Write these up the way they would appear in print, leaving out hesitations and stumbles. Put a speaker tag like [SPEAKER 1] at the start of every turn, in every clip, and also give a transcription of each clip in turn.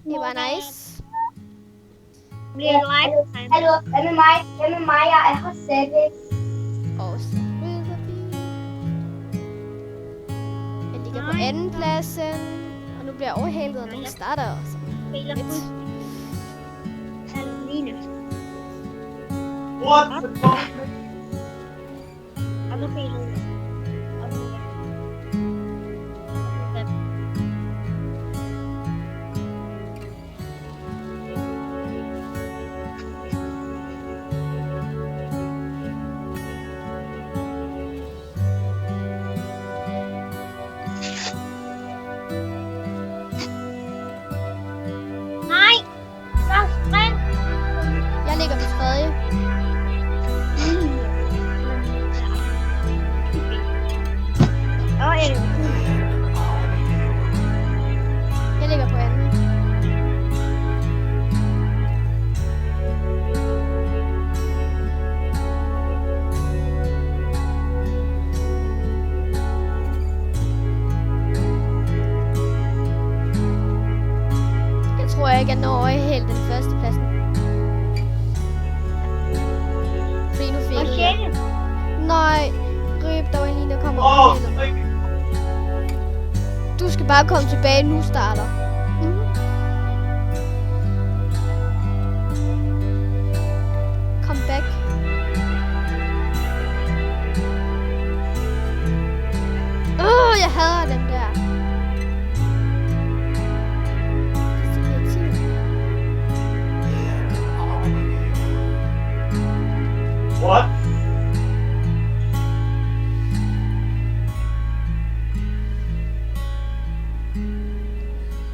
[SPEAKER 1] Det var nice.
[SPEAKER 2] Bliver live time.
[SPEAKER 3] Hallo, hvad med mig? Hvad med mig? Jeg har Savage.
[SPEAKER 1] Og så ryger vi. Jeg ligger på anden pladsen. Og nu bliver jeg overhalet, når vi starter. Så
[SPEAKER 2] Spiller
[SPEAKER 1] lidt.
[SPEAKER 2] Karoline.
[SPEAKER 4] What the fuck?
[SPEAKER 2] Og så spiller jeg. Nej! Så spring!
[SPEAKER 1] Jeg ligger på tredje. Jeg ligger på anden. Jeg tror ikke, jeg når helt den første pladsen. Fordi nu fik jeg... Nej, Røb, der var en lige, der kommer over hele mig. Du skal bare komme tilbage, nu starter. Kom back. Jeg hader dem der. Det er så irriterende.
[SPEAKER 4] What?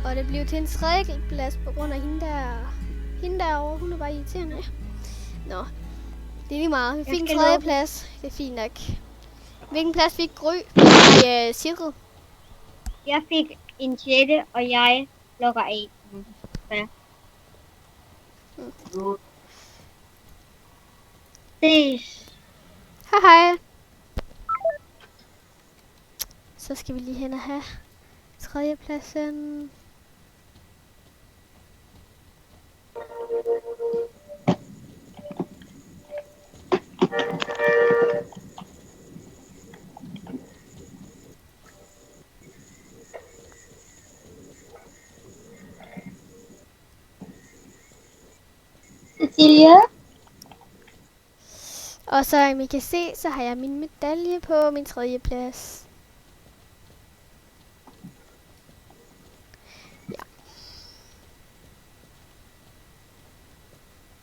[SPEAKER 1] Og det blev til en tredje plads på grund af hende derovre. Hun er bare irriterende. Nå, det er lige meget. Vi fik en tredje plads. Det er fint nok. Hvilken plads fik Gry? Nej, Sigrid.
[SPEAKER 2] Jeg fik en 6. og jeg lukker af. Ja. Ses.
[SPEAKER 1] Hej hej. Så skal vi lige hen og have tredje pladsen.
[SPEAKER 3] Cecilia?
[SPEAKER 1] Og så, som I kan se, så har jeg min medalje på min tredje plads.